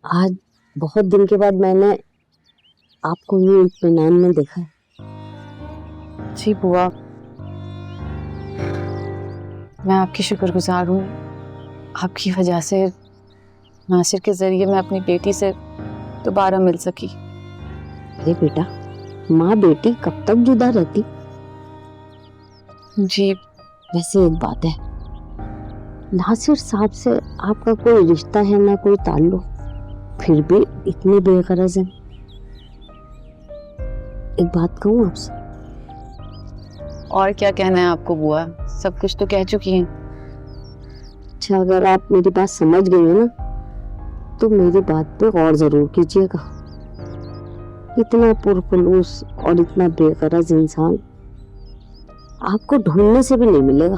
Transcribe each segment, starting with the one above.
आज बहुत दिन के बाद मैंने आपको ये इत्मीनान में देखा है। जी बुआ, मैं आपकी शुक्रगुजार हूँ। आपकी वजह से नासिर के जरिए मैं अपनी बेटी से दोबारा मिल सकी। अरे बेटा, माँ बेटी कब तक जुदा रहती। जी वैसे एक बात है, नासिर साहब से आपका कोई रिश्ता है ना कोई ताल्लुक, फिर भी इतने बेगरज हैं। एक बात कहूँ आपसे? और क्या कहना है आपको बुआ, सब कुछ तो कह चुकी हैं। अच्छा, अगर आप मेरी बात समझ गई हो ना, तो मेरी बात पे गौर जरूर कीजिएगा। इतना पुरखुलूस और इतना बेगरज इंसान आपको ढूंढने से भी नहीं मिलेगा।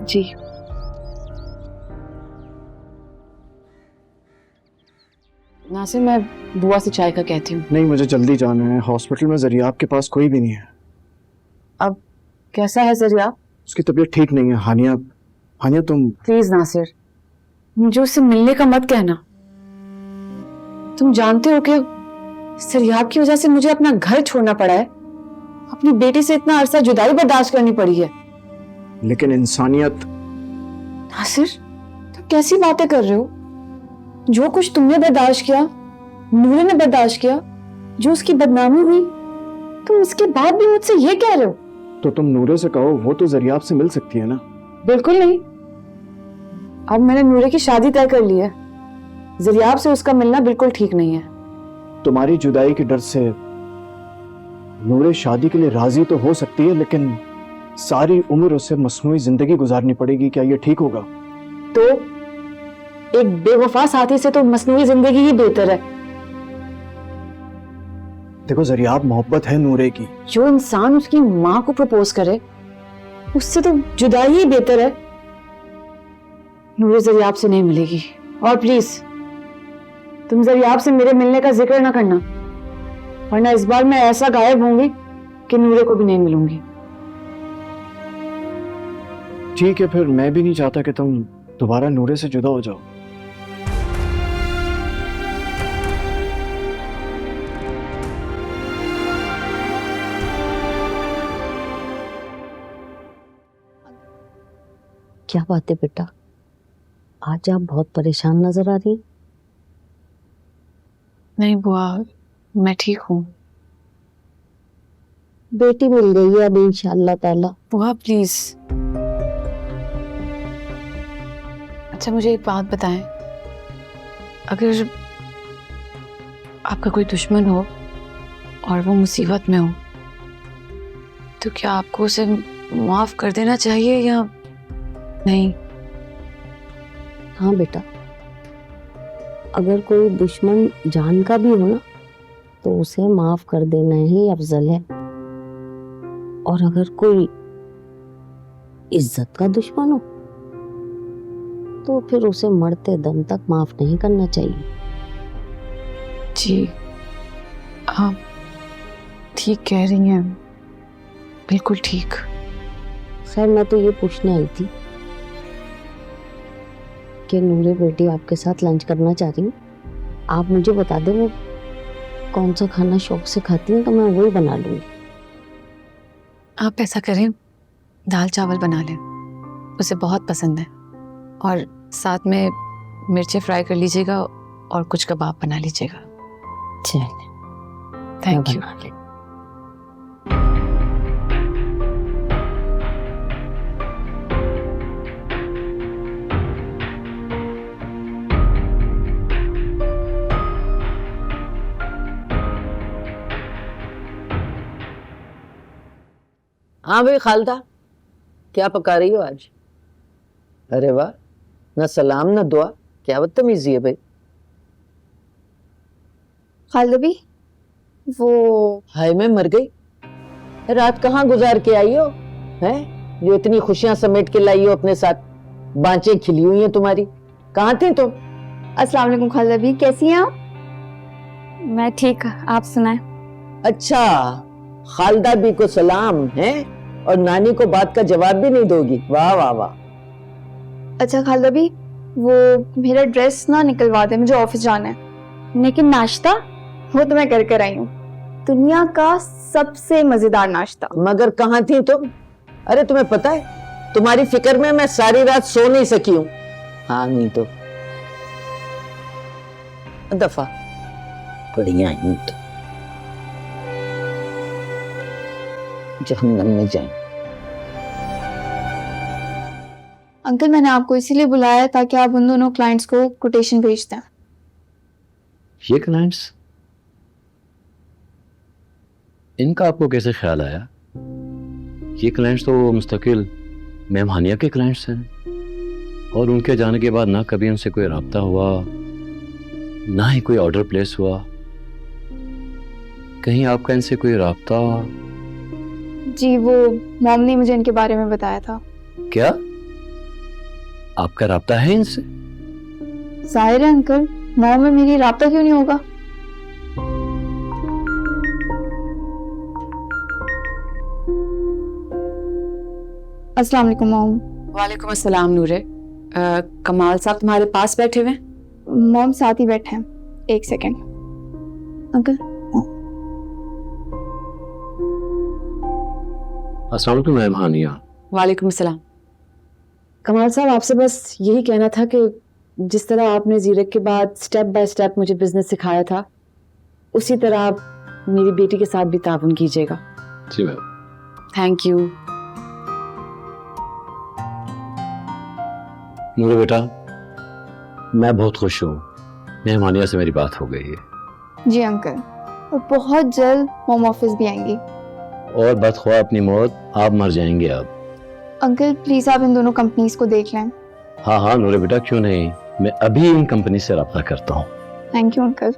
जी नासिर, मैं बुआ से चाय का कहती हूँ। नहीं, मुझे जल्दी जाना है। हॉस्पिटल में जरिया आपके पास कोई भी नहीं है। अब कैसा है जरिया? उसकी तबीयत ठीक नहीं है। हानिया, हानिया तुम प्लीज नासिर, मुझे उससे मिलने का मत कहना। तुम जानते हो कि सरियाब की वजह से मुझे अपना घर छोड़ना पड़ा है, अपनी बेटी से इतना अरसा जुदाई बर्दाश्त करनी पड़ी है। लेकिन इंसानियत। नासिर, तुम कैसी बातें कर रहे हो? जो कुछ तुमने बर्दाश्त किया, नूरे ने बर्दाश्त किया, जो उसकी बदनामी हुई, तुम उसके बाद भी मुझसे ये कह रहे हो? तो तुम नूरे से कहो, वो तो जरिया से मिल सकती है ना। बिल्कुल नहीं। अब मैंने नूरे की शादी तय कर ली है। जरियाब से उसका मिलना बिल्कुल ठीक नहीं है। तुम्हारी जुदाई के डर से नूरे शादी के लिए राजी तो हो सकती है, लेकिन सारी उम्र उसे मसनूई जिंदगी गुजारनी पड़ेगी। क्या ये ठीक होगा? तो एक बेवफा साथी से तो मसनूई जिंदगी ही बेहतर है। देखो जरियाब, मोहब्बत है नूरे की। जो इंसान उसकी माँ को प्रपोज करे, उससे तो जुदाई ही बेहतर है। नूरे जरियाब से नहीं मिलेगी। और प्लीज तुम जरियाब से मेरे मिलने का जिक्र ना करना, वरना इस बार मैं ऐसा गायब होंगी कि नूरे को भी नहीं मिलूंगी। ठीक है, फिर मैं भी नहीं चाहता कि तुम दोबारा नूरे से जुदा हो जाओ। क्या बात है बेटा, आज आप बहुत परेशान नजर आ रही हैं। नहीं बुआ, मैं ठीक हूँ। बेटी मिल गई है अब इंशाअल्लाह ताला। बुआ प्लीज। अच्छा मुझे एक बात बताएं, अगर आपका कोई दुश्मन हो और वो मुसीबत में हो, तो क्या आपको उसे माफ कर देना चाहिए या नहीं? हाँ बेटा, अगर कोई दुश्मन जान का भी हो ना, तो उसे माफ कर देना ही अफजल है। और अगर कोई इज्जत का दुश्मन हो, तो फिर उसे मरते दम तक माफ नहीं करना चाहिए। जी आप ठीक कह रही हैं, बिल्कुल ठीक। खैर, मैं तो ये पूछने आई थी कि नूरे बेटी आपके साथ लंच करना चाह रही हूँ। आप मुझे बता दें वो कौन सा खाना शौक से खाती हैं, तो मैं वही बना लूँगी। आप ऐसा करें, दाल चावल बना लें, उसे बहुत पसंद है। और साथ में मिर्चें फ्राई कर लीजिएगा और कुछ कबाब बना लीजिएगा। चलिए, थैंक यू। बना लें। हाँ भाई खालदा, क्या पका रही हो आज? अरे वाह, ना सलाम ना दुआ, क्या बदतमीजी है भाई। खालदा भी वो हाय मैं मर गई। रात कहाँ गुजार के आई हो हैं, जो इतनी खुशियां समेट के लाई हो अपने साथ? बांचें खिली हुई हैं तुम्हारी, कहाँ थे तुम? अस्सलाम वालेकुम खालदा भी, कैसी हैं आप? मैं ठीक, आप सुनाएं? अच्छा, खालदा भी को सलाम है और नानी को बात का जवाब भी नहीं दोगी? वाह वाह वाह। अच्छा खालदा भी, वो मेरा ड्रेस ना निकलवा दे, मुझे ऑफिस जाना है। लेकिन नाश्ता वो तो मैं कर कर आई हूँ, दुनिया का सबसे मजेदार नाश्ता। मगर कहाँ थी तुम? अरे तुम्हें पता है तुम्हारी फिक्र में मैं सारी रात सो नहीं सकी हूँ। हाँ नहीं तो दफा बढ़िया ही तो जहन्नम में जाए। अंकल मैंने आपको इसीलिए बुलाया है ताकि आप उन दोनों क्लाइंट्स को कोटेशन भेज दें। ये क्लाइंट्स, इनका आपको कैसे ख्याल आया? ये क्लाइंट्स तो मुस्तकिल मैम हानिया के क्लाइंट्स हैं और उनके जाने के बाद ना कभी उनसे कोई राब्ता हुआ ना ही कोई ऑर्डर प्लेस हुआ। कहीं आपका इनसे कोई राब्ता? जी वो मॉम ने मुझे इनके बारे में बताया था। क्या आपका राब्ता है इनसे? जाहिर है अंकल, मॉम में मेरी राब्ता क्यों नहीं होगा। अस्सलाम वालेकुम मॉम। वालेकुम अस्सलाम नूरे। कमाल साहब तुम्हारे पास बैठे हुए हैं? मॉम साथ ही बैठे हैं, एक सेकेंड। अंकल अस्सलाम वालेकुम मैम हानिया। वालेकुम अस्सलाम। कमाल साहब आपसे बस यही कहना था कि जिस तरह आपने जीरक के बाद स्टेप बाय स्टेप मुझे बिजनेस सिखाया था, उसी तरह आप मेरी बेटी के साथ भी ताउन कीजिएगा। जी मैम। Thank you. नूरे बेटा, मैं बहुत खुश हूँ, मैम हानिया से मेरी बात हो गई है। जी अंकल, और बहुत जल्द होम ऑफिस भी आएंगी। और बदख्वाह अपनी मौत, आप मर जाएंगे अब। अंकल प्लीज आप इन दोनों कंपनीज को देख लें। हाँ हाँ नूरे बेटा, क्यों नहीं, मैं अभी इन कंपनी से रब्ता करता हूँ। Thank you uncle.